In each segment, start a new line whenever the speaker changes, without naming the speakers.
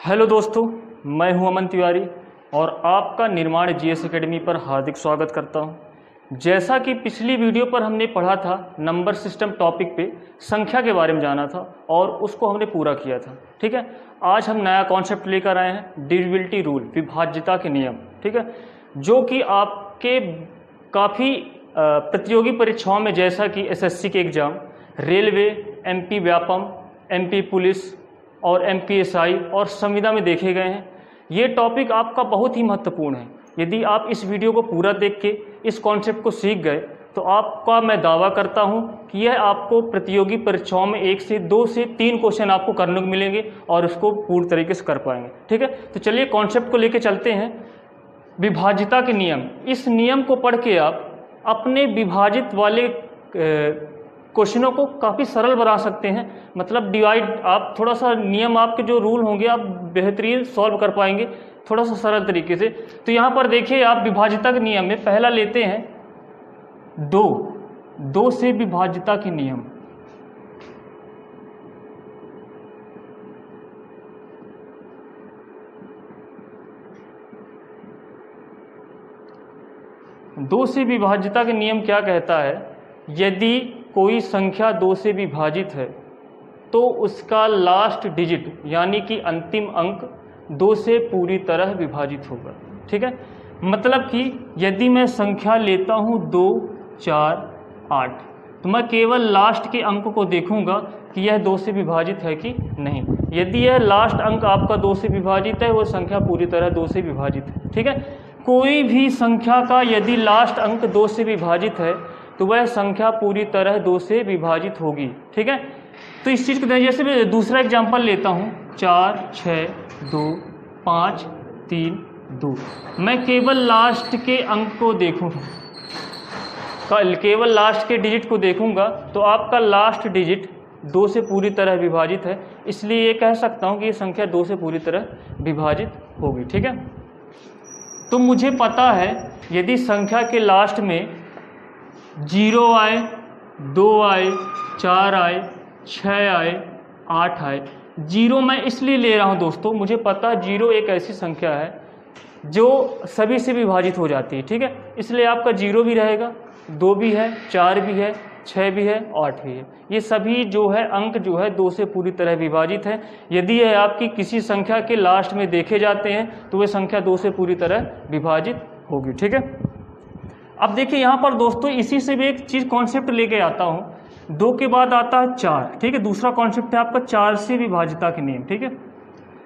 Hello दोस्तों, मैं हूं अमन तिवारी और आपका निर्माण जीएस एकेडमी पर हार्दिक स्वागत करता हूं। जैसा कि पिछली वीडियो पर हमने पढ़ा था, नंबर सिस्टम टॉपिक पे संख्या के बारे में जाना था और उसको हमने पूरा किया था। ठीक है, आज हम नया कॉन्सेप्ट लेकर आए हैं, डिविजिबिलिटी रूल, विभाज्यता के नियम। ठीक है, जो कि आपके काफ़ी प्रतियोगी परीक्षाओं में, जैसा कि एसएससी के exam, railway, MP Vyapam, MP police और एमपीएसआई और संविदा में देखे गए हैं। ये टॉपिक आपका बहुत ही महत्वपूर्ण है। यदि आप इस वीडियो को पूरा देख के इस कॉन्सेप्ट को सीख गए तो आपका मैं दावा करता हूं कि यह आपको प्रतियोगी परीक्षाओं में 1 से 2 से 3 क्वेश्चन आपको करने को मिलेंगे और उसको पूर्ण तरीके से कर पाएंगे। ठीक है, तो चलिए कॉन्सेप्ट को लेके चलते हैं। विभाज्यता के नियम, इस नियम को पढ़ के आप अपने विभाजित वाले क्वेश्चनों को काफ़ी सरल बना सकते हैं। मतलब डिवाइड, आप थोड़ा सा नियम, आपके जो रूल होंगे आप बेहतरीन सॉल्व कर पाएंगे थोड़ा सा सरल तरीके से। तो यहाँ पर देखिए, आप विभाज्यता के नियम में पहला लेते हैं दो से विभाज्यता के नियम। दो से विभाज्यता के नियम क्या कहता है? यदि कोई संख्या 2 से विभाजित है तो उसका लास्ट डिजिट यानी कि अंतिम अंक 2 से पूरी तरह विभाजित होगा। ठीक है, मतलब कि यदि मैं संख्या लेता हूं 2, 4, 8 तो मैं केवल लास्ट के अंक को देखूंगा कि यह 2 से विभाजित है कि नहीं। यदि यह लास्ट अंक आपका 2 से विभाजित है, वह संख्या पूरी तरह 2 से विभाजित है। ठीक है, कोई भी संख्या का यदि लास्ट अंक 2 से विभाजित है तो वह संख्या पूरी तरह 2 से विभाजित होगी। ठीक है, तो इस चीज़ को जैसे मैं दूसरा एग्जांपल लेता हूँ, 4, 6, 2, 5, 3, 2। मैं केवल लास्ट के अंक को देखूँगा, केवल लास्ट के डिजिट को देखूँगा तो आपका लास्ट डिजिट 2 से पूरी तरह विभाजित है, इसलिए ये कह सकता हूँ कि ये संख्या 2 से पूरी तरह विभाजित होगी। ठीक है, तो मुझे पता है यदि संख्या के लास्ट में 0 आए, 2 आए, 4 आए, 6 आए, 8 आए। 0 मैं इसलिए ले रहा हूं दोस्तों, मुझे पता 0 एक ऐसी संख्या है जो सभी से विभाजित हो जाती है। ठीक है, इसलिए आपका 0 भी रहेगा, 2 भी है, 4 भी है, 6 भी है, 8 भी है। ये सभी जो है अंक जो है 2 से पूरी तरह विभाजित है। यदि यह आपकी किसी संख्या के लास्ट में देखे जाते हैं तो वह संख्या 2 से पूरी तरह विभाजित होगी। ठीक है, अब देखिए यहाँ पर दोस्तों, इसी से भी एक चीज़ कॉन्सेप्ट लेके आता हूँ। 2 के बाद आता है 4। ठीक है, दूसरा कॉन्सेप्ट है आपका 4 से विभाज्यता के नियम। ठीक है,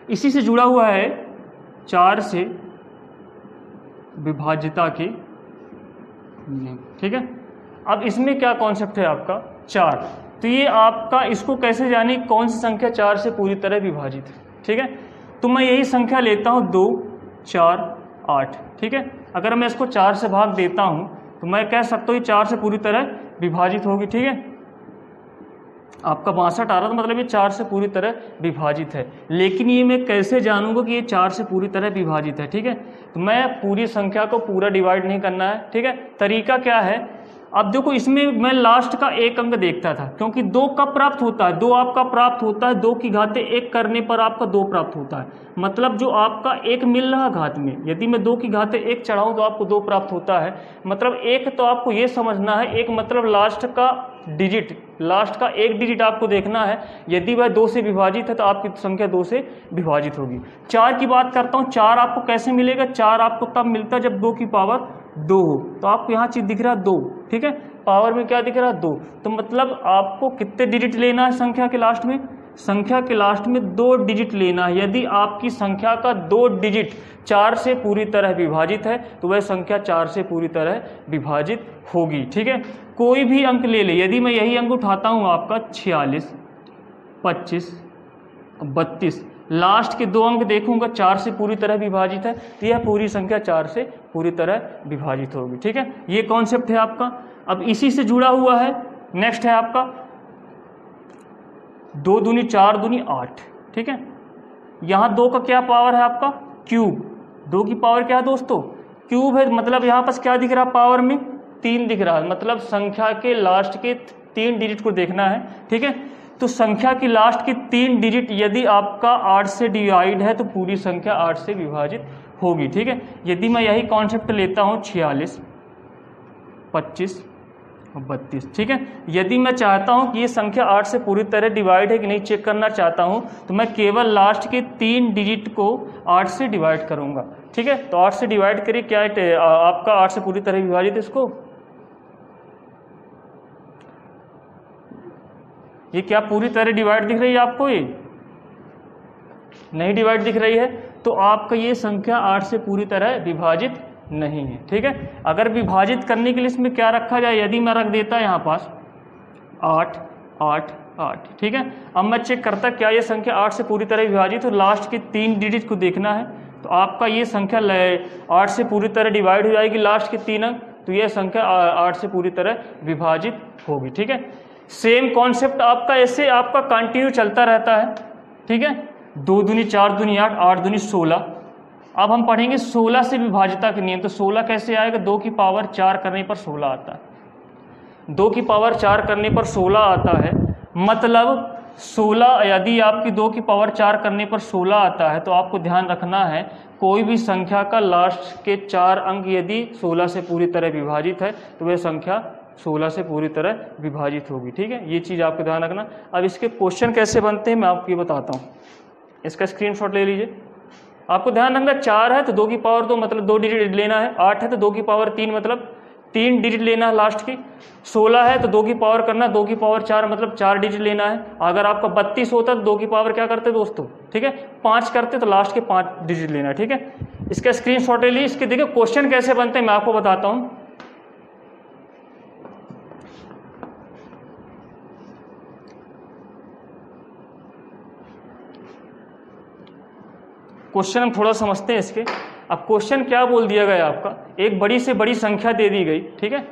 इसी से जुड़ा हुआ है 4 से विभाज्यता के नियम। ठीक है, अब इसमें क्या कॉन्सेप्ट है आपका 4, तो ये आपका, इसको कैसे जाने कौन सी संख्या 4 से पूरी तरह विभाजित है। ठीक है, तो मैं यही संख्या लेता हूँ 2, 4, 8। ठीक है, अगर मैं इसको 4 से भाग देता हूं तो मैं कह सकता हूँ ये 4 से पूरी तरह विभाजित होगी। ठीक है, आपका 62 आ रहा, तो मतलब ये 4 से पूरी तरह विभाजित है। लेकिन ये मैं कैसे जानूंगा कि ये 4 से पूरी तरह विभाजित है? ठीक है, तो मैं पूरी संख्या को पूरा डिवाइड नहीं करना है। ठीक है, तरीका क्या है? अब देखो, इसमें मैं लास्ट का एक अंक देखता था, क्योंकि 2 कब प्राप्त होता है? 2 आपका प्राप्त होता है 2 की घाते 1 करने पर आपका 2 प्राप्त होता है। मतलब जो आपका 1 मिल रहा घात में, यदि मैं 2 की घाते 1 चढ़ाऊं तो आपको 2 प्राप्त होता है। मतलब 1, तो आपको ये समझना है, 1 मतलब लास्ट का डिजिट, लास्ट का एक डिजिट आपको देखना है। यदि वह 2 से विभाजित है तो आपकी संख्या 2 से विभाजित होगी। 4 की बात करता हूँ, 4 आपको कैसे मिलेगा? 4 आपको तब मिलता है जब 2 की पावर 2 हो। तो आपको यहाँ चीज दिख रहा है 2। ठीक है, पावर में क्या दिख रहा है? 2। तो मतलब आपको कितने डिजिट लेना है संख्या के लास्ट में? संख्या के लास्ट में 2 डिजिट लेना है। यदि आपकी संख्या का 2 डिजिट 4 से पूरी तरह विभाजित है तो वह संख्या 4 से पूरी तरह विभाजित होगी। ठीक है, कोई भी अंक ले ले, यदि मैं यही अंक उठाता हूँ आपका 46, 25, 32, लास्ट के 2 अंक देखूंगा 4 से पूरी तरह विभाजित है, तो यह पूरी संख्या 4 से पूरी तरह विभाजित होगी। ठीक है, ये कॉन्सेप्ट है आपका। अब इसी से जुड़ा हुआ है, नेक्स्ट है आपका 2 दूनी 4 दूनी 8। ठीक है, यहाँ 2 का क्या पावर है आपका? क्यूब। 2 की पावर क्या है दोस्तों? क्यूब है। मतलब यहाँ पर क्या दिख रहा है? पावर में 3 दिख रहा है। मतलब संख्या के लास्ट के 3 डिजिट को देखना है। ठीक है, तो संख्या की लास्ट की 3 डिजिट यदि आपका 8 से डिवाइड है तो पूरी संख्या 8 से विभाजित होगी। ठीक है, यदि मैं यही कॉन्सेप्ट लेता हूँ 46, 25 और 32। ठीक है, यदि मैं चाहता हूँ कि ये संख्या 8 से पूरी तरह डिवाइड है कि नहीं चेक करना चाहता हूँ तो मैं केवल लास्ट के 3 डिजिट को 8 से डिवाइड करूँगा। ठीक है, तो 8 से डिवाइड करिए, क्या आपका 8 से पूरी तरह विभाजित, इसको ये क्या पूरी तरह डिवाइड दिख रही है आपको? ये नहीं डिवाइड दिख रही है तो आपका ये संख्या 8 से पूरी तरह विभाजित नहीं है। ठीक है, अगर विभाजित करने के लिए इसमें क्या रखा जाए, यदि मैं रख देता यहाँ पास 8 8 8। ठीक है, अब मैं चेक करता क्या ये संख्या 8 से पूरी तरह विभाजित, तो लास्ट के 3 डिजिट को देखना है तो आपका ये संख्या 8 से पूरी तरह डिवाइड हो जाएगी, लास्ट के 3 अंक, तो ये संख्या 8 से पूरी तरह विभाजित होगी। ठीक है, सेम कॉन्सेप्ट आपका ऐसे आपका कंटिन्यू चलता रहता है। ठीक है, 2 दूनी 4 दूनी 8, 8 दूनी 16। अब हम पढ़ेंगे 16 से विभाजिता के नियम। तो 16 कैसे आएगा? 2 की पावर 4 करने पर 16 आता है। 2 की पावर 4 करने पर 16 आता है, मतलब 16 यदि आपकी 2 की पावर 4 करने पर 16 आता है तो आपको ध्यान रखना है कोई भी संख्या का लास्ट के 4 अंक यदि 16 से पूरी तरह विभाजित है तो वह संख्या 16 से पूरी तरह विभाजित होगी। ठीक है, ये चीज़ आपको ध्यान रखना। अब इसके क्वेश्चन कैसे बनते हैं मैं आपको ये बताता हूँ, इसका स्क्रीनशॉट ले लीजिए। आपको ध्यान रखना 4 है तो 2 की पावर 2 मतलब 2 डिजिट लेना है, 8 है तो 2 की पावर 3 मतलब 3 डिजिट लेना है लास्ट की, 16 है तो 2 की पावर करना, 2 की पावर 4 मतलब 4 डिजिट लेना है। अगर आपका 32 होता तो 2 की पावर क्या करते दोस्तों? ठीक है, 5 करते तो लास्ट के 5 डिजिट लेना है। ठीक है, इसका स्क्रीनशॉट ले लीजिए। इसके देखिए क्वेश्चन कैसे बनते हैं मैं आपको बताता हूँ। क्वेश्चन हम थोड़ा समझते हैं इसके। अब क्वेश्चन क्या बोल दिया गया आपका, एक बड़ी से बड़ी संख्या दे दी गई। ठीक है,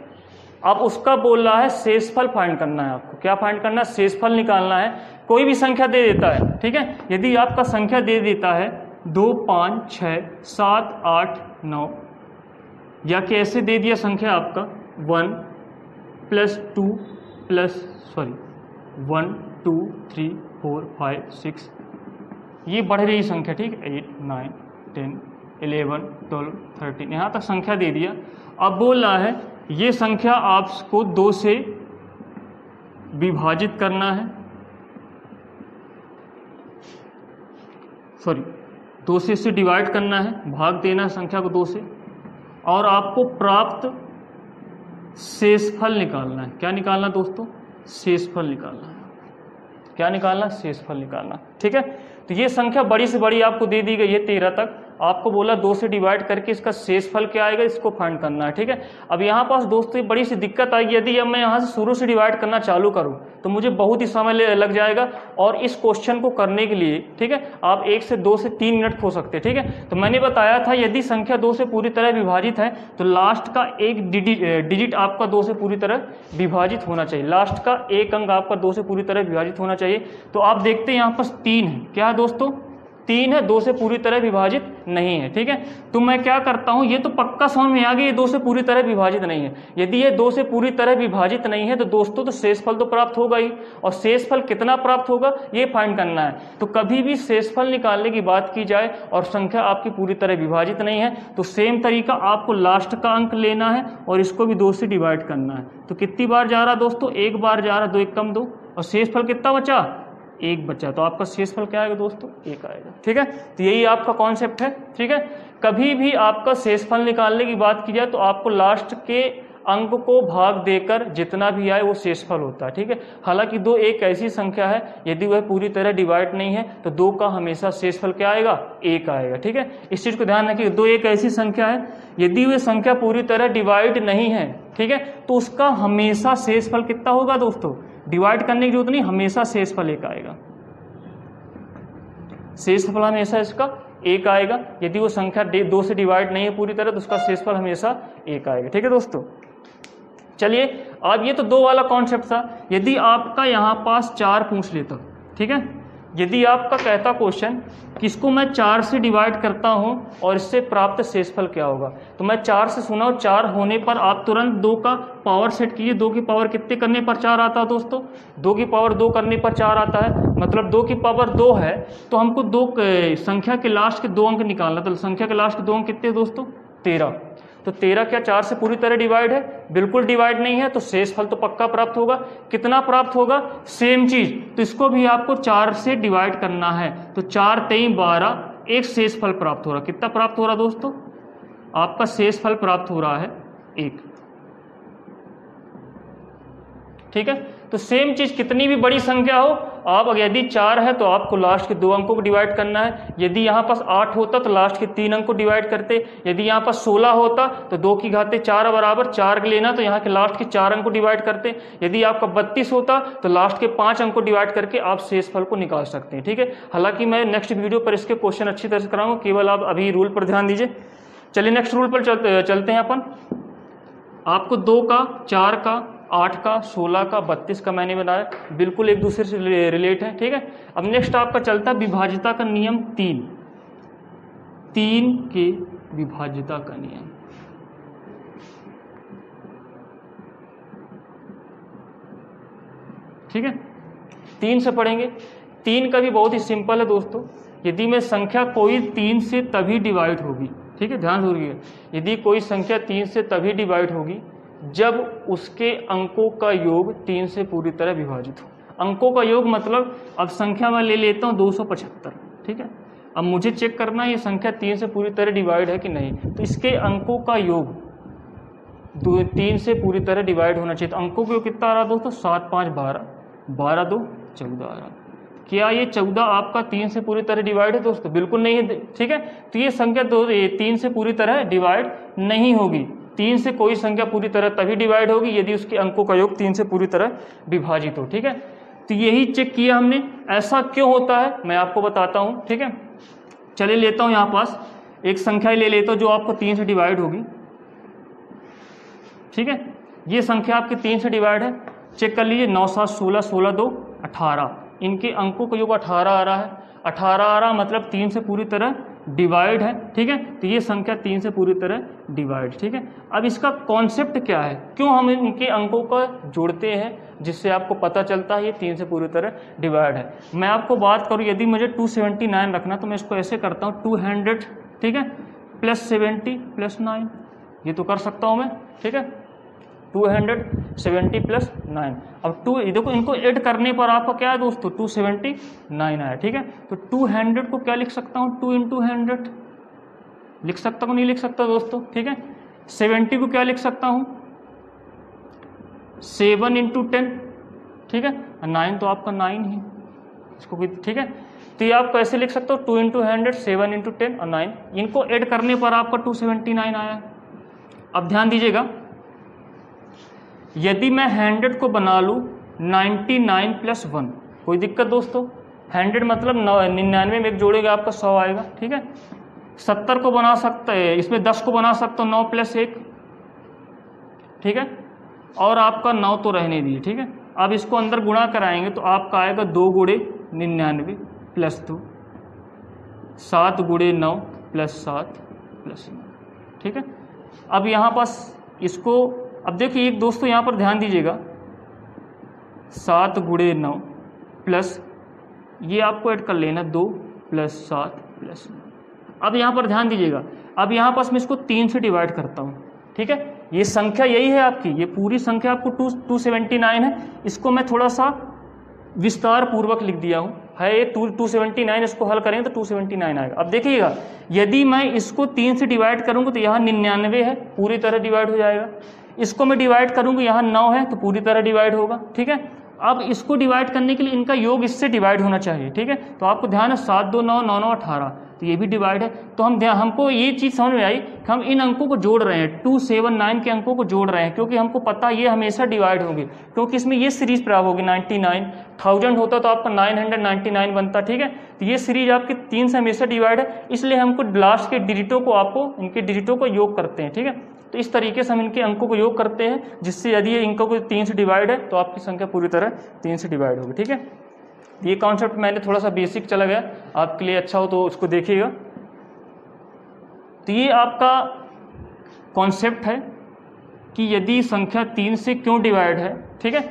अब उसका बोल रहा है शेषफल फाइंड करना है आपको। क्या फाइंड करना है? शेषफल निकालना है। कोई भी संख्या दे देता है। ठीक है, यदि आपका संख्या दे देता है 2 5 6 7 8 9, या कि ऐसे दे दिया संख्या आपका 1 2 3 4 5 6, ये बढ़ रही संख्या। ठीक है, 8 9 10 11 12 13, यहाँ तक संख्या दे दिया। अब बोल रहा है ये संख्या आपको 2 से विभाजित करना है, 2 से इसे डिवाइड करना है, भाग देना है संख्या को 2 से, और आपको प्राप्त शेषफल निकालना है। क्या निकालना दोस्तों? शेषफल निकालना है। क्या निकालना? शेषफल निकालना। ठीक है, तो ये संख्या बड़ी से बड़ी आपको दे दी गई है 13 तक, आपको बोला 2 से डिवाइड करके इसका शेषफल क्या आएगा इसको फाइंड करना है। ठीक है, अब यहाँ पास दोस्तों बड़ी सी दिक्कत आएगी, यदि अब मैं यहाँ से शुरू से डिवाइड करना चालू करूँ तो मुझे बहुत ही समय लग जाएगा, और इस क्वेश्चन को करने के लिए ठीक है आप 1 से 2 से 3 मिनट खो सकते हैं। ठीक है, तो मैंने बताया था यदि संख्या 2 से पूरी तरह विभाजित है तो लास्ट का एक डिजिट आपका 2 से पूरी तरह विभाजित होना चाहिए, लास्ट का एक अंक आपका 2 से पूरी तरह विभाजित होना चाहिए। तो आप देखते हैं यहाँ पास 3 है। क्या है दोस्तों? 3 है, 2 से पूरी तरह विभाजित नहीं है। ठीक है, तो मैं क्या करता हूं, ये तो पक्का समझ में आ गया ये 2 से पूरी तरह विभाजित नहीं है। यदि ये 2 से पूरी तरह विभाजित नहीं है तो दोस्तों तो शेषफल तो प्राप्त होगा ही, और शेषफल कितना प्राप्त होगा ये फाइंड करना है। तो कभी भी शेषफल निकालने की बात की जाए और संख्या आपकी पूरी तरह विभाजित नहीं है तो सेम तरीका आपको लास्ट का अंक लेना है और इसको भी 2 से डिवाइड करना है। तो कितनी बार जा रहा दोस्तों? 1 बार जा रहा, 2 1 कम 2, और शेषफल कितना बचा? 1 बचा, तो आपका शेषफल क्या आएगा दोस्तों? 1 आएगा। ठीक है, तो यही आपका कॉन्सेप्ट है। ठीक है, कभी भी आपका शेषफल निकालने की बात की जाए तो आपको लास्ट के अंक को भाग देकर जितना भी आए वो शेषफल होता है। ठीक है, हालांकि 2 एक ऐसी संख्या है यदि वह पूरी तरह डिवाइड नहीं है तो 2 का हमेशा शेषफल क्या आएगा? 1 आएगा। ठीक है, इस चीज को ध्यान रखिए, 2 एक ऐसी संख्या है यदि वह संख्या पूरी तरह डिवाइड नहीं है ठीक है तो उसका हमेशा शेषफल कितना होगा दोस्तों? डिवाइड करने की जरूरत नहीं, हमेशा शेषफल 1 आएगा। शेषफल हमेशा इसका 1 आएगा। यदि वो संख्या 2 से डिवाइड नहीं है पूरी तरह तो उसका शेषफल हमेशा 1 आएगा। ठीक है दोस्तों, चलिए अब ये तो 2 वाला कॉन्सेप्ट था। यदि आपका यहाँ पास 4 पूछ लेता, ठीक है, यदि आपका कहता क्वेश्चन कि इसको मैं 4 से डिवाइड करता हूं और इससे प्राप्त शेषफल क्या होगा, तो मैं 4 से सुना और 4 होने पर आप तुरंत 2 का पावर सेट कीजिए। 2 की पावर कितने करने पर 4 आता है दोस्तों? 2 की पावर 2 करने पर 4 आता है, मतलब 2 की पावर 2 है। तो हमको संख्या के लास्ट के 2 अंक निकालना, तो संख्या के लास्ट के 2 अंक कितने दोस्तों? 13। तो 13 क्या 4 से पूरी तरह डिवाइड है? बिल्कुल डिवाइड नहीं है, तो शेषफल तो पक्का प्राप्त होगा। कितना प्राप्त होगा? सेम चीज, तो इसको भी आपको 4 से डिवाइड करना है। तो 4 3 12, एक शेषफल प्राप्त हो रहा। कितना प्राप्त हो रहा दोस्तों? आपका शेषफल प्राप्त हो रहा है 1। ठीक है, तो सेम चीज कितनी भी बड़ी संख्या हो, आप यदि 4 है तो आपको लास्ट के 2 अंकों को डिवाइड करना है। यदि यहाँ पास 8 होता तो लास्ट के 3 अंक को डिवाइड करते। यदि यहाँ पास 16 होता तो 2 की घाते 4 बराबर 4 लेना, तो यहाँ के लास्ट के 4 अंक को डिवाइड करते। यदि आपका 32 होता तो लास्ट के 5 अंक को डिवाइड करके आप शेषफल को निकाल सकते हैं। ठीक है, हालांकि मैं नेक्स्ट वीडियो पर इसके क्वेश्चन अच्छी तरह से कराऊंगा, केवल आप अभी रूल पर ध्यान दीजिए। चलिए नेक्स्ट रूल पर चलते हैं अपन। आपको 2 का, 4 का, 8 का, 16 का, 32 का मैंने बनाया, बिल्कुल एक दूसरे से रिलेट है। ठीक है, अब नेक्स्ट आपका चलता है विभाज्यता का नियम 3 के विभाज्यता का नियम। ठीक है, 3 से पढ़ेंगे। 3 का भी बहुत ही सिंपल है दोस्तों। यदि मैं संख्या कोई 3 से तभी डिवाइड होगी, ठीक है, ध्यान जरूरी है, यदि कोई संख्या 3 से तभी डिवाइड होगी जब उसके अंकों का योग 3 से पूरी तरह विभाजित हो। अंकों का योग मतलब, अब संख्या मैं ले लेता हूँ 275। ठीक है, अब मुझे चेक करना है ये संख्या 3 से पूरी तरह डिवाइड है कि नहीं, तो इसके अंकों का योग 3 से पूरी तरह डिवाइड होना चाहिए। तो अंकों का योग कितना आ रहा है दोस्तों? 7 5 12, 12 2 14 आ रहा। क्या ये 14 आपका 3 से पूरी तरह डिवाइड है दोस्तों? बिल्कुल नहीं है। ठीक है, तो ये संख्या 3 से पूरी तरह डिवाइड नहीं होगी। 3 से कोई संख्या पूरी तरह तभी डिवाइड होगी यदि उसके अंकों का योग 3 से पूरी तरह विभाजित हो। ठीक है, तो यही चेक किया हमने। ऐसा क्यों होता है मैं आपको बताता हूँ। ठीक है, चलिए लेता हूँ यहाँ पास एक संख्या ले लेता हूँ जो आपको 3 से डिवाइड होगी। ठीक है, ये संख्या आपकी 3 से डिवाइड है। चेक कर लीजिए, 9 7 16, 16 2 18, इनके अंकों का योग 18 आ रहा है। 18 आ रहा मतलब 3 से पूरी तरह डिवाइड है। ठीक है, तो ये संख्या 3 से पूरी तरह डिवाइड। ठीक है, अब इसका कॉन्सेप्ट क्या है, क्यों हम इनके अंकों का जोड़ते हैं, जिससे आपको पता चलता है ये 3 से पूरी तरह डिवाइड है। मैं आपको बात करूं, यदि मुझे 279 रखना तो मैं इसको ऐसे करता हूं 200, ठीक है, प्लस 70 प्लस 9, ये तो कर सकता हूं मैं। ठीक है, 270 प्लस 9। अब देखो इनको ऐड करने पर आपका क्या है दोस्तों? 279 आया। ठीक है, तो 200 को क्या लिख सकता हूँ? 2 × 100 लिख सकता हूँ, नहीं लिख सकता दोस्तों? ठीक है, 70 को क्या लिख सकता हूँ? 7 × 10। ठीक है, 9 तो आपका 9 ही इसको। ठीक है, तो ये आप कैसे लिख सकते हो? 2 × 100, 7 × 10 और 9, इनको ऐड करने पर आपका 279 आया। अब ध्यान दीजिएगा, यदि मैं 100 को बना लूँ 99 प्लस 1, कोई दिक्कत दोस्तों? 100 मतलब 99 में एक जोड़ेगा आपका 100 आएगा। ठीक है, 70 को बना सकते हैं, इसमें 10 को बना सकते हो 9 प्लस 1। ठीक है, और आपका 9 तो रहने दिए। ठीक है, अब इसको अंदर गुणा कराएंगे तो आपका आएगा 2 × 99 प्लस 2, 7 × 9 प्लस 7 प्लस 9। ठीक है, अब यहाँ पास इसको, अब देखिए एक दोस्तों यहाँ पर ध्यान दीजिएगा, 7 × 9 प्लस ये आपको ऐड कर लेना 2 प्लस 7 प्लस 9। अब यहाँ पर ध्यान दीजिएगा, अब यहाँ पास मैं इसको 3 से डिवाइड करता हूँ। ठीक है, ये संख्या यही है आपकी, ये पूरी संख्या आपको 279 है। इसको मैं थोड़ा सा विस्तार पूर्वक लिख दिया हूँ, है ये 279, इसको हल करें तो 279 आएगा। अब देखिएगा, यदि मैं इसको 3 से डिवाइड करूँगा तो यहाँ 99 है, पूरी तरह डिवाइड हो जाएगा। इसको मैं डिवाइड करूँगा, यहाँ 9 है तो पूरी तरह डिवाइड होगा। ठीक है, अब इसको डिवाइड करने के लिए इनका योग इससे डिवाइड होना चाहिए। ठीक है, तो आपको ध्यान है 7 2 9 9 9 18, तो ये भी डिवाइड है। तो हमको ये चीज़ समझ में आई कि हम इन अंकों को जोड़ रहे हैं, 279 के अंकों को जोड़ रहे हैं, क्योंकि हमको पता ये हमेशा डिवाइड होंगे, क्योंकि इसमें ये सीरीज प्राप्त होगी 99। 1000 होता तो आपका 999 बनता। ठीक है, तो ये सीरीज आपके 3 से हमेशा डिवाइड है, इसलिए हमको लास्ट के डिजिटों को, आपको इनके डिजिटों को योग करते हैं। ठीक है, तो इस तरीके से हम इनके अंकों को योग करते हैं, जिससे यदि ये अंकों को 3 से डिवाइड है तो आपकी संख्या पूरी तरह 3 से डिवाइड होगी। ठीक है, ये कॉन्सेप्ट मैंने थोड़ा सा बेसिक चला गया, आपके लिए अच्छा हो तो उसको देखिएगा। तो ये आपका कॉन्सेप्ट है कि यदि संख्या 3 से क्यों डिवाइड है, ठीक है।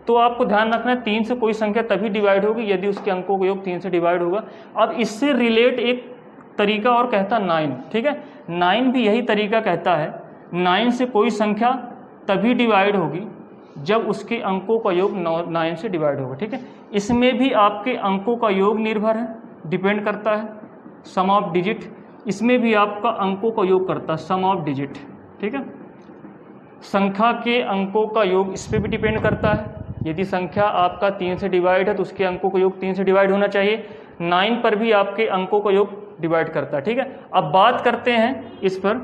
तो आपको ध्यान रखना है 3 से कोई संख्या तभी डिवाइड होगी यदि उसके अंकों का योग 3 से डिवाइड होगा। अब इससे रिलेट एक तरीका और कहता है 9, ठीक है। 9 भी यही तरीका कहता है, 9 से कोई संख्या तभी डिवाइड होगी जब उसके अंकों का योग 9 से डिवाइड होगा, ठीक है। इसमें भी आपके अंकों का योग निर्भर है, डिपेंड करता है, सम ऑफ डिजिट। इसमें भी आपका अंकों का योग करता है, सम ऑफ डिजिट, ठीक है। संख्या के अंकों का योग इस पर भी डिपेंड करता है। यदि संख्या आपका 3 से डिवाइड है तो उसके अंकों का योग 3 से डिवाइड होना चाहिए। 9 पर भी आपके अंकों का योग डिवाइड करता है, ठीक है। अब बात करते हैं इस पर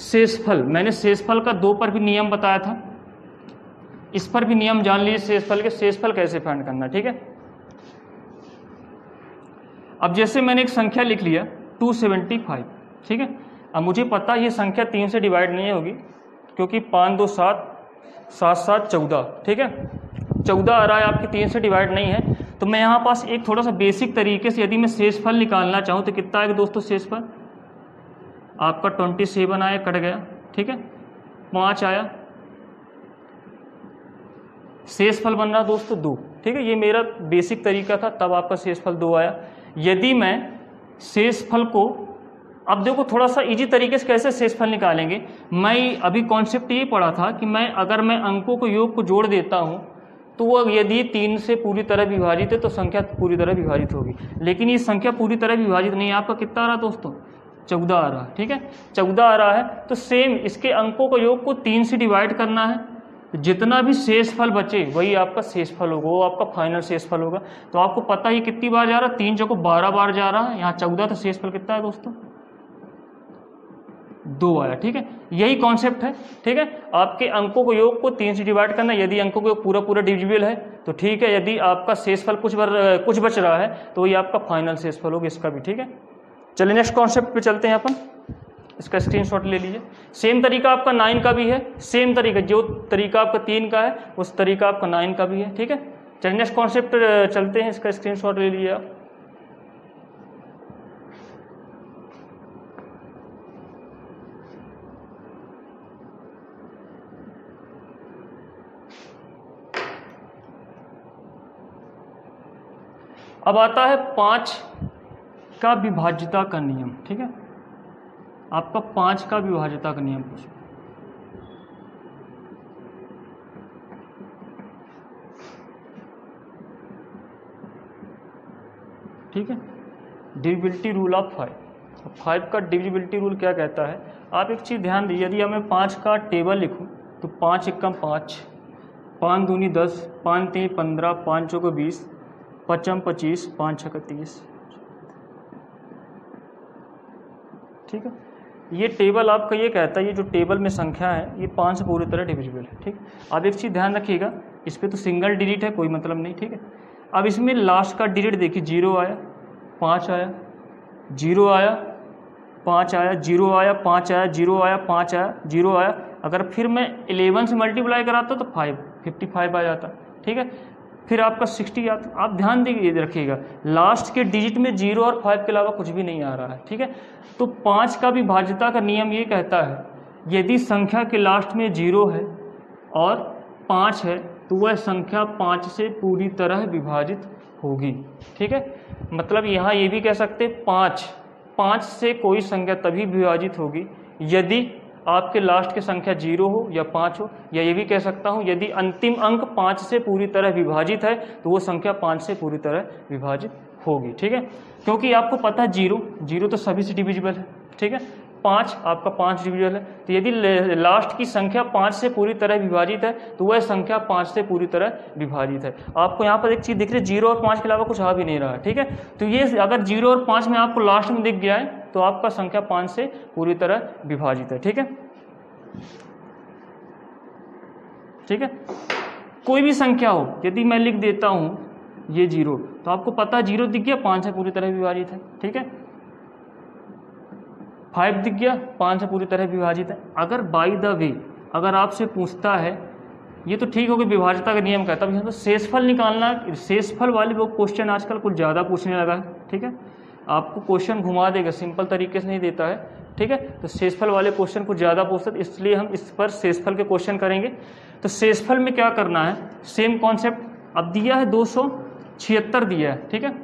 शेषफल। मैंने शेषफल का 2 पर भी नियम बताया था, इस पर भी नियम जान लीजिए शेषफल के, शेषफल कैसे फाइंड करना, ठीक है। अब जैसे मैंने एक संख्या लिख लिया 275, ठीक है। अब मुझे पता ये संख्या 3 से डिवाइड नहीं होगी क्योंकि 5 2 7 7 7 14, ठीक है। 14 आ रहा है, आपकी 3 से डिवाइड नहीं है। तो मैं यहाँ पास एक थोड़ा सा बेसिक तरीके से यदि मैं शेषफल निकालना चाहूँ तो कितना आएगा दोस्तों शेषफल? आपका 27 आया, कट गया, ठीक है। 5 आया, शेषफल बन रहा दोस्तों 2, ठीक है। ये मेरा बेसिक तरीका था, तब आपका शेषफल 2 आया। यदि मैं शेषफल को, अब देखो थोड़ा सा इजी तरीके से कैसे शेषफल निकालेंगे। मैं अभी कॉन्सेप्ट ये पढ़ा था कि अगर मैं अंकों को योग को जोड़ देता हूँ तो वो यदि 3 से पूरी तरह विभाजित है तो संख्या पूरी तरह विभाजित होगी, लेकिन ये संख्या पूरी तरह विभाजित नहीं है। आपका कितना आ रहा दोस्तों? 14 आ रहा है, ठीक है। 14 आ रहा है तो सेम इसके अंकों का योग को 3 से डिवाइड करना है, जितना भी शेषफल बचे वही आपका शेषफल होगा, वो आपका फाइनल शेषफल होगा। तो आपको पता ही कितनी बार जा रहा है, 3 जगह 12 बार जा रहा है, यहाँ 14, तो शेषफल कितना है दोस्तों? 2 आया, ठीक है। यही कॉन्सेप्ट है, ठीक है। आपके अंकों को योग को 3 से डिवाइड करना, यदि अंकों को पूरा पूरा डिविजिबल है तो ठीक है, यदि आपका शेषफल कुछ बच रहा है तो वही आपका फाइनल शेषफल होगा, इसका भी, ठीक है। चलिए नेक्स्ट कॉन्सेप्ट पे चलते हैं अपन, इसका स्क्रीनशॉट ले लीजिए। सेम तरीका आपका 9 का भी है, सेम तरीका, जो तरीका आपका 3 का है उस तरीका आपका 9 का भी है, ठीक है। चलिए नेक्स्ट कॉन्सेप्ट चलते हैं, इसका स्क्रीनशॉट ले लीजिए आप। अब आता है 5 का विभाज्यता का नियम, ठीक है। आपका 5 का विभाज्यता का नियम पूछो, ठीक है। डिविजिबिलिटी रूल ऑफ 5 का डिविजिबिलिटी रूल क्या कहता है? आप एक चीज़ ध्यान दीजिए, यदि मैं 5 का टेबल लिखूं तो 5 एकम 5, 5 दूनी 10, 5 3 15, 5 चौको 20, 5 25, 5 6 30, ठीक है। ये टेबल आपका ये कहता है, ये जो टेबल में संख्या है ये 5 से पूरी तरह डिविजिबल है, ठीक। अब एक चीज़ ध्यान रखिएगा, इस पर तो सिंगल डिजिट है, कोई मतलब नहीं, ठीक है। अब इसमें लास्ट का डिजिट देखिए, 0 आया, 5 आया, 0 आया, 5 आया, 0 आया, 5 आया, 0 आया, 5 आया, 0 आया। अगर फिर मैं 11 से मल्टीप्लाई कराता तो 55 आ जाता, ठीक है। फिर आपका 60 आता। आप ध्यान दीजिए, रखिएगा लास्ट के डिजिट में 0 और 5 के अलावा कुछ भी नहीं आ रहा है, ठीक है। तो 5 का विभाज्यता का नियम ये कहता है, यदि संख्या के लास्ट में 0 है और 5 है तो वह संख्या 5 से पूरी तरह विभाजित होगी, ठीक है। मतलब यहाँ ये भी कह सकते 5 से कोई संख्या तभी विभाजित होगी यदि आपके लास्ट की संख्या 0 हो या 5 हो, या ये भी कह सकता हूँ यदि अंतिम अंक 5 से पूरी तरह विभाजित है तो वो संख्या 5 से पूरी तरह विभाजित होगी, ठीक है। क्योंकि आपको पता है 0 तो सभी से डिविजिबल है, ठीक है। 5 आपका 5 डिविजिबल है, तो यदि लास्ट की संख्या 5 से पूरी तरह विभाजित है तो वह संख्या 5 से पूरी तरह विभाजित है। आपको यहाँ पर एक चीज़ दिख रही है, 0 और 5 के अलावा कुछ आ भी नहीं रहा है, ठीक है। तो ये अगर 0 और 5 में आपको लास्ट में दिख गया है तो आपका संख्या 5 से पूरी तरह विभाजित है, ठीक है, ठीक है। कोई भी संख्या हो, यदि मैं लिख देता हूँ ये 0, तो आपको पता है 0 दिख गया, 5 से पूरी तरह विभाजित है, ठीक है। 5 दिख गया, 5 से पूरी तरह विभाजित है। अगर बाय द वे अगर आपसे पूछता है ये तो ठीक होगी, विभाज्यता का नियम कहता है। यहाँ पर शेषफल निकालना, शेषफल वाले वो क्वेश्चन आजकल कुछ ज़्यादा पूछने लगा है, ठीक है, आपको क्वेश्चन घुमा देगा, सिंपल तरीके से नहीं देता है, ठीक है। तो शेषफल वाले क्वेश्चन कुछ ज़्यादा पूछते हैं, इसलिए हम इस पर शेषफल के क्वेश्चन करेंगे। तो शेषफल में क्या करना है, सेम कॉन्सेप्ट। अब दिया है 276 दिया है, ठीक है,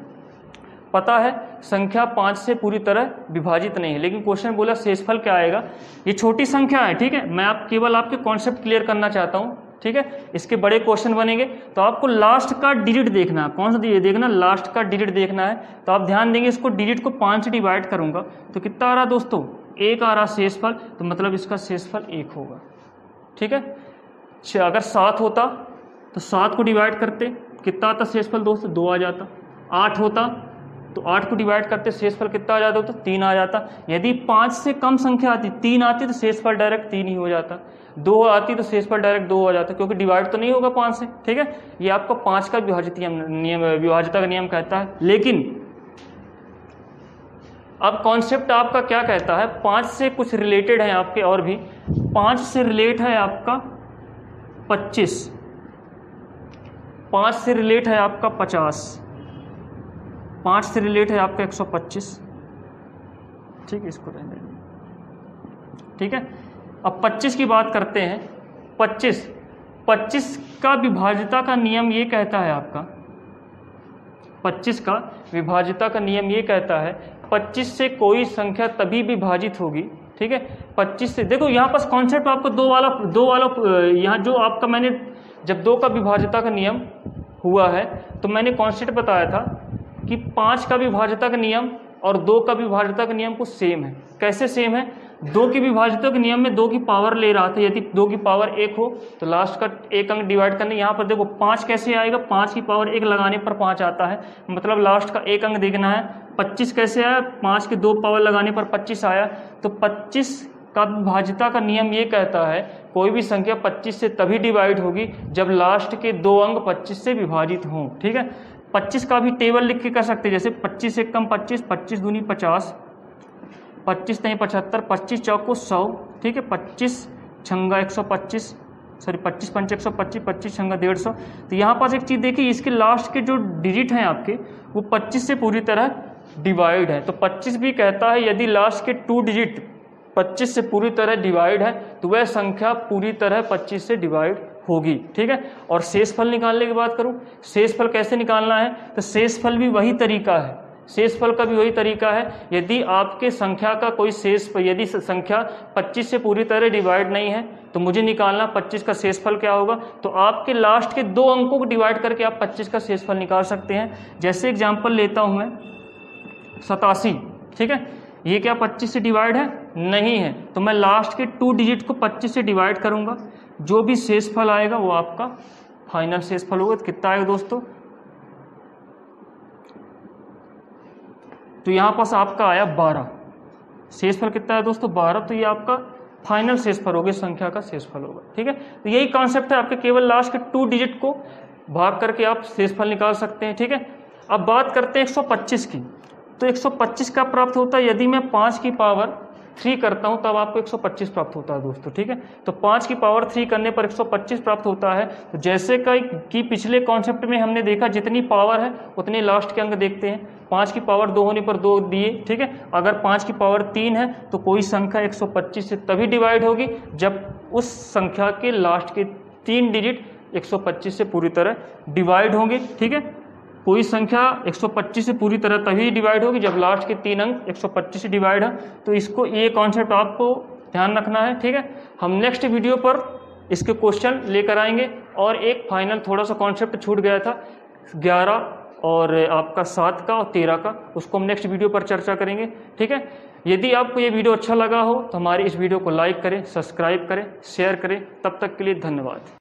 पता है संख्या 5 से पूरी तरह विभाजित नहीं है, लेकिन क्वेश्चन बोला शेषफल क्या आएगा। ये छोटी संख्या है, ठीक है, मैं केवल आपके कॉन्सेप्ट क्लियर करना चाहता हूँ, ठीक है। इसके बड़े क्वेश्चन बनेंगे तो आपको लास्ट का डिजिट देखना है, कौन सा ये देखना, लास्ट का डिजिट देखना है। तो आप ध्यान देंगे, इसको डिजिट को 5 से डिवाइड करूंगा तो कितना आ रहा दोस्तों, 1 आ रहा शेषफल, तो मतलब इसका शेषफल 1 होगा, ठीक है। अगर 7 होता तो 7 को डिवाइड करते, कितना आता शेषफल दोस्तों, 2 आ जाता। 8 होता तो 8 को डिवाइड करते, शेषफल कितना आ जाता, तो 3 आ जाता। यदि 5 से कम संख्या आती, 3 आती, तो शेषफल डायरेक्ट 3 ही हो जाता। 2 आती तो शेषफल डायरेक्ट 2 हो जाता, क्योंकि डिवाइड तो नहीं होगा 5 से, ठीक है। ये आपका 5 का विभाज्यता का नियम कहता है। लेकिन अब कॉन्सेप्ट आपका क्या कहता है, 5 से कुछ रिलेटेड है आपके, और भी 5 से रिलेट है आपका 25, 5 से रिलेट है आपका 50, 5 से रिलेट है आपका 125, ठीक है, इसको रहने दें, ठीक है। अब 25 की बात करते हैं। 25 का विभाज्यता का नियम ये कहता है आपका, 25 का विभाज्यता का नियम ये कहता है 25 से कोई संख्या तभी विभाजित होगी, ठीक है। 25 से देखो यहाँ पास कॉन्सेप्ट आपको दो वाला यहाँ जो आपका मैंने जब 2 का विभाज्यता का नियम हुआ है तो मैंने कॉन्सेप्ट बताया था कि 5 का विभाज्यता का नियम और 2 का विभाज्यता का नियम कुछ सेम है। कैसे सेम है, 2 की विभाज्यता के नियम में 2 की पावर ले रहा था, यदि 2 की पावर 1 हो तो लास्ट का 1 अंक डिवाइड करने, यहाँ पर देखो 5 कैसे आएगा, 5 की पावर 1 लगाने पर 5 आता है, मतलब लास्ट का 1 अंक देखना है। 25 कैसे आया, 5 की 2 पावर लगाने पर 25 आया। तो 25 का विभाज्यता का नियम ये कहता है कोई भी संख्या 25 से तभी डिवाइड होगी जब लास्ट के 2 अंक 25 से विभाजित हों, ठीक है। 25 का भी टेबल लिख के कर सकते हैं, जैसे 25 से कम 25, 25 दूनी 50, 25 नहीं 75, 25 चौको 100, ठीक है, 25 छंगा 125, सॉरी 25 पंच 125, 25 छंगा 150। तो यहाँ पास एक चीज़ देखिए, इसके लास्ट के जो डिजिट हैं आपके वो 25 से पूरी तरह डिवाइड है। तो 25 भी कहता है यदि लास्ट के 2 डिजिट 25 से पूरी तरह डिवाइड है तो वह संख्या पूरी तरह 25 से डिवाइड होगी, ठीक है। और शेषफल निकालने की बात करूं, शेषफल कैसे निकालना है, तो शेषफल भी वही तरीका है, शेषफल का भी वही तरीका है। यदि आपके संख्या का कोई शेष, यदि संख्या 25 से पूरी तरह डिवाइड नहीं है तो मुझे निकालना 25 का शेषफल क्या होगा। तो आपके लास्ट के 2 अंकों को डिवाइड करके आप 25 का शेषफल निकाल सकते हैं। जैसे एग्जाम्पल लेता हूं मैं 87, ठीक है, ये क्या 25 से डिवाइड है, नहीं है, तो मैं लास्ट के 2 डिजिट को 25 से डिवाइड करूंगा, जो भी शेषफल आएगा वो आपका फाइनल शेषफल होगा। तो कितना आएगा दोस्तों, तो यहाँ पास आपका आया 12, शेषफल कितना है दोस्तों 12, तो ये आपका फाइनल शेषफल होगा, संख्या का शेषफल होगा, ठीक है। तो यही कॉन्सेप्ट है आपके, केवल लास्ट के 2 डिजिट को भाग करके आप शेषफल निकाल सकते हैं, ठीक है। अब बात करते हैं 125 की। तो 125 का प्राप्त होता है यदि मैं 5 की पावर 3 करता हूं तब आपको 125 प्राप्त होता है दोस्तों, ठीक है। तो 5 की पावर 3 करने पर 125 प्राप्त होता है। तो जैसे कि पिछले कॉन्सेप्ट में हमने देखा जितनी पावर है उतने लास्ट के अंक देखते हैं। 5 की पावर 2 होने पर 2 दिए, ठीक है। अगर 5 की पावर 3 है तो कोई संख्या 125 से तभी डिवाइड होगी जब उस संख्या के लास्ट के 3 डिजिट 125 से पूरी तरह डिवाइड होंगे, ठीक है। कोई संख्या 125 से पूरी तरह तभी डिवाइड होगी जब लास्ट के 3 अंक 125 से डिवाइड है। तो इसको, ये कॉन्सेप्ट आपको ध्यान रखना है, ठीक है। हम नेक्स्ट वीडियो पर इसके क्वेश्चन लेकर आएंगे। और एक फाइनल थोड़ा सा कॉन्सेप्ट छूट गया था 11 और आपका 7 का और 13 का, उसको हम नेक्स्ट वीडियो पर चर्चा करेंगे, ठीक है। यदि आपको ये वीडियो अच्छा लगा हो तो हमारे इस वीडियो को लाइक करें, सब्सक्राइब करें, शेयर करें। तब तक के लिए धन्यवाद।